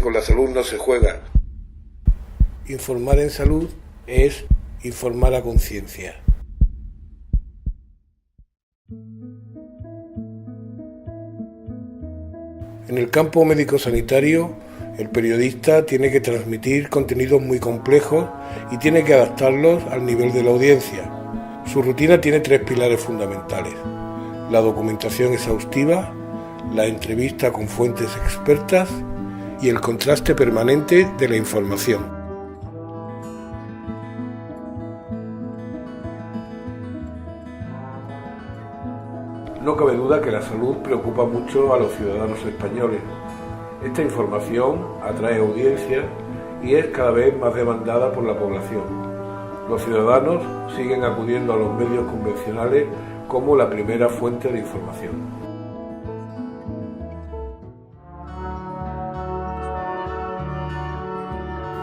con la salud no se juega. Informar en salud es informar a conciencia. En el campo médico-sanitario, el periodista tiene que transmitir contenidos muy complejos y tiene que adaptarlos al nivel de la audiencia. Su rutina tiene 3 pilares fundamentales: la documentación exhaustiva, la entrevista con fuentes expertas y el contraste permanente de la información. No cabe duda que la salud preocupa mucho a los ciudadanos españoles. Esta información atrae audiencia y es cada vez más demandada por la población. Los ciudadanos siguen acudiendo a los medios convencionales como la primera fuente de información.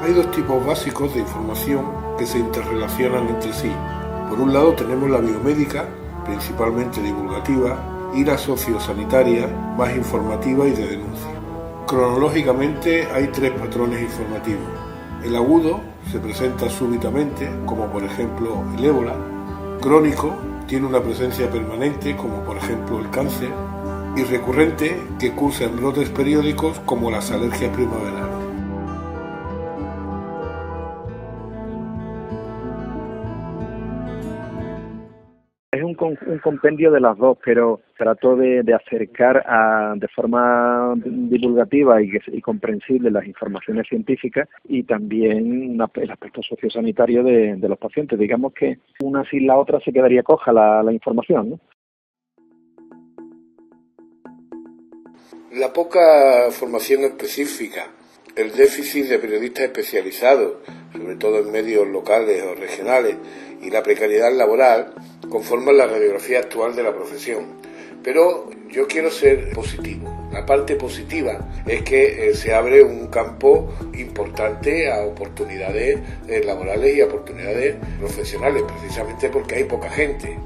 Hay 2 tipos básicos de información que se interrelacionan entre sí. Por un lado tenemos la biomédica, principalmente divulgativa, y la sociosanitaria, más informativa y de denuncia. Cronológicamente hay 3 patrones informativos. El agudo se presenta súbitamente, como por ejemplo el ébola. Crónico tiene una presencia permanente, como por ejemplo el cáncer. Y recurrente, que cursa en brotes periódicos como las alergias primaverales. Es un compendio de las dos, pero trato de acercar de forma divulgativa y comprensible las informaciones científicas y también el aspecto sociosanitario de los pacientes. Digamos que una sin la otra se quedaría coja la información, ¿no? La poca formación específica, el déficit de periodistas especializados, sobre todo en medios locales o regionales, y la precariedad laboral conforman la radiografía actual de la profesión. Pero yo quiero ser positivo. La parte positiva es que se abre un campo importante a oportunidades laborales y a oportunidades profesionales, precisamente porque hay poca gente.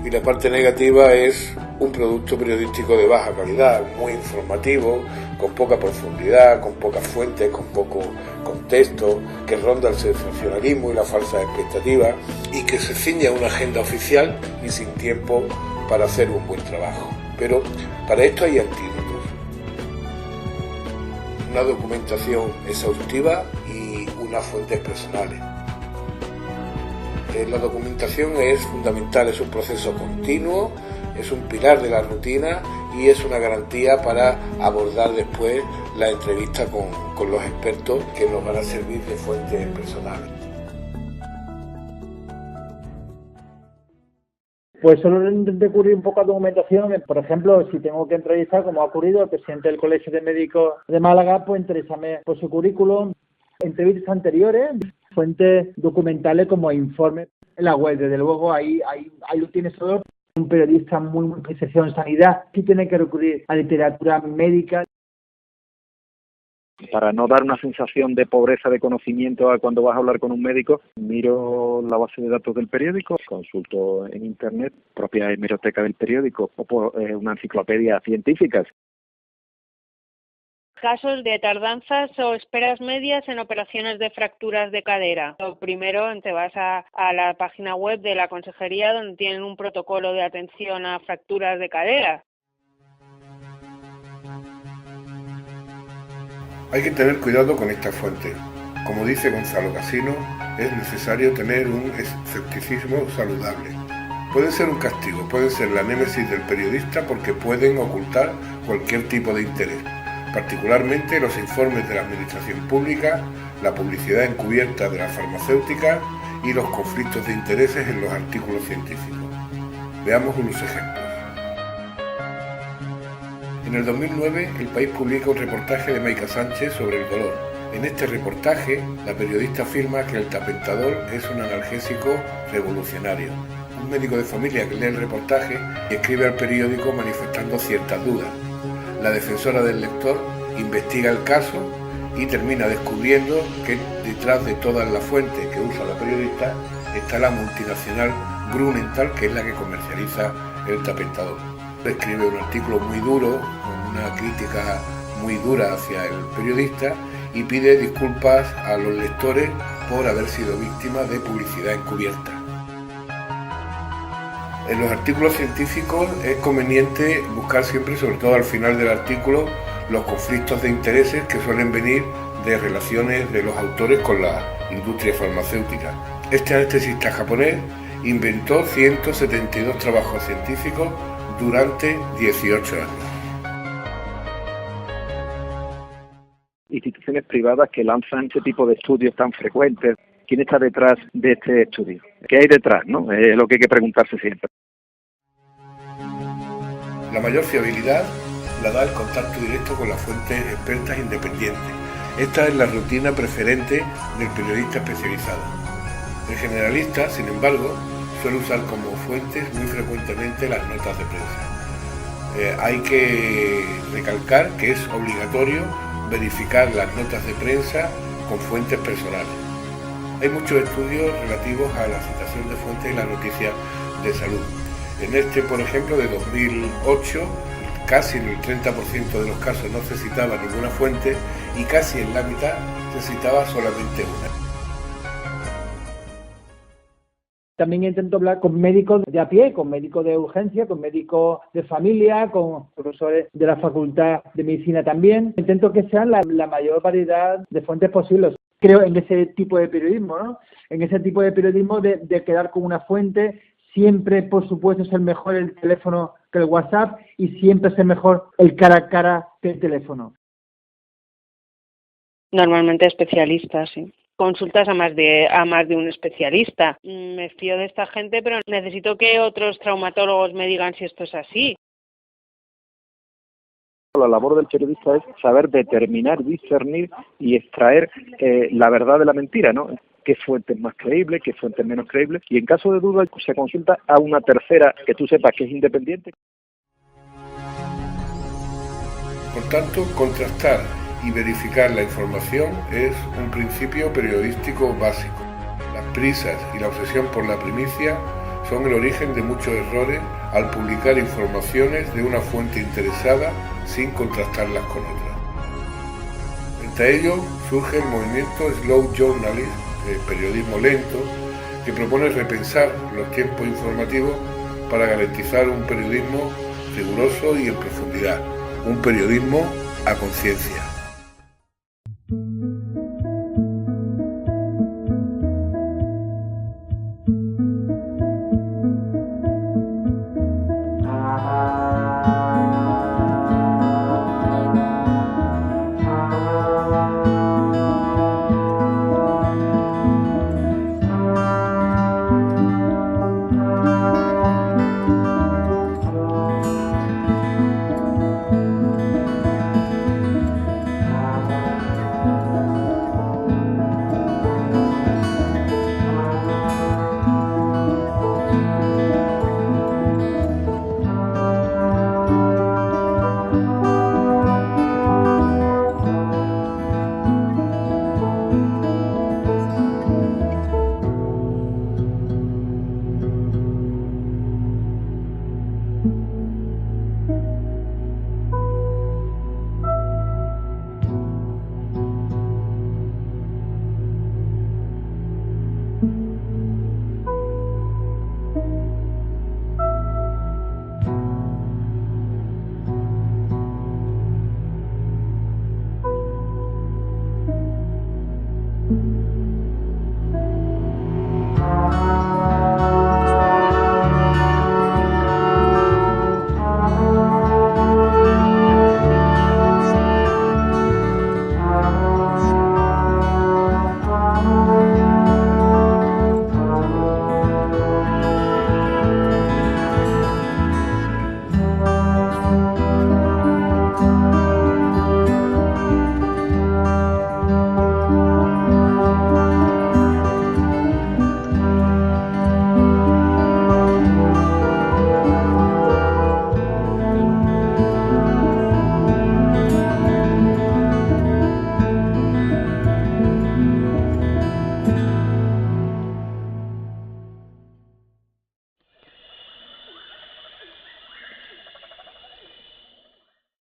Y la parte negativa es un producto periodístico de baja calidad, muy informativo, con poca profundidad, con pocas fuentes, con poco contexto, que ronda el sensacionalismo y la falsa expectativa y que se ciñe a una agenda oficial y sin tiempo para hacer un buen trabajo. Pero para esto hay antídotos. Una documentación exhaustiva y unas fuentes personales. La documentación es fundamental, es un proceso continuo, es un pilar de la rutina y es una garantía para abordar después la entrevista con los expertos que nos van a servir de fuentes personales. Pues solo recurrir un poco a documentación. Por ejemplo, si tengo que entrevistar, como ha ocurrido, al presidente del Colegio de Médicos de Málaga, pues interésame por su currículum, entrevistas anteriores, fuentes documentales como informes en la web. Desde luego ahí lo tienes todo. Un periodista muy especializado en sanidad sí tiene que recurrir a literatura médica. Para no dar una sensación de pobreza de conocimiento cuando vas a hablar con un médico, miro la base de datos del periódico, consulto en internet, propia hemeroteca del periódico o por una enciclopedia científica. Casos de tardanzas o esperas medias en operaciones de fracturas de cadera. Lo primero, te vas a la página web de la consejería donde tienen un protocolo de atención a fracturas de cadera. Hay que tener cuidado con esta fuente. Como dice Gonzalo Casino, es necesario tener un escepticismo saludable. Puede ser un castigo, puede ser la némesis del periodista porque pueden ocultar cualquier tipo de interés, particularmente los informes de la administración pública, la publicidad encubierta de la farmacéutica y los conflictos de intereses en los artículos científicos. Veamos unos ejemplos. En el 2009, El País publica un reportaje de Maica Sánchez sobre el dolor. En este reportaje, la periodista afirma que el tapentadol es un analgésico revolucionario. Un médico de familia que lee el reportaje y escribe al periódico manifestando ciertas dudas. La defensora del lector investiga el caso y termina descubriendo que detrás de todas las fuentes que usa la periodista está la multinacional Grünenthal, que es la que comercializa el tapentadol. escribe un artículo muy duro, con una crítica muy dura hacia el periodista y pide disculpas a los lectores por haber sido víctima de publicidad encubierta. En los artículos científicos es conveniente buscar siempre, sobre todo al final del artículo, los conflictos de intereses que suelen venir de relaciones de los autores con la industria farmacéutica. Este anestesista japonés inventó 172 trabajos científicos durante 18 años. Instituciones privadas que lanzan este tipo de estudios tan frecuentes. ¿Quién está detrás de este estudio? ¿Qué hay detrás, no? Es lo que hay que preguntarse siempre. La mayor fiabilidad la da el contacto directo con las fuentes expertas independientes. Esta es la rutina preferente del periodista especializado. El generalista, sin embargo, suele usar como fuentes muy frecuentemente las notas de prensa. Hay que recalcar que es obligatorio verificar las notas de prensa con fuentes personales. Hay muchos estudios relativos a la citación de fuentes y la noticia de salud. En este, por ejemplo, de 2008, casi en el 30% de los casos no se citaba ninguna fuente y casi en la mitad se citaba solamente una. También intento hablar con médicos de a pie, con médicos de urgencia, con médicos de familia, con profesores de la Facultad de Medicina también. Intento que sean la mayor variedad de fuentes posibles. Creo en ese tipo de periodismo, ¿no? En ese tipo de periodismo de quedar con una fuente. Siempre, por supuesto, es el mejor el teléfono que el WhatsApp y siempre es el mejor el cara a cara que el teléfono. Normalmente especialistas, sí. Consultas a más de un especialista. Me fío de esta gente, pero necesito que otros traumatólogos me digan si esto es así. La labor del periodista es saber determinar, discernir y extraer la verdad de la mentira, ¿no? Qué fuente es más creíble, qué fuente es menos creíble, y en caso de duda se consulta a una tercera que tú sepas que es independiente. Por tanto, contrastar y verificar la información es un principio periodístico básico. Las prisas y la obsesión por la primicia son el origen de muchos errores al publicar informaciones de una fuente interesada sin contrastarlas con otras. Frente a ello surge el movimiento Slow Journalism, el periodismo lento, que propone repensar los tiempos informativos para garantizar un periodismo riguroso y en profundidad, un periodismo a conciencia.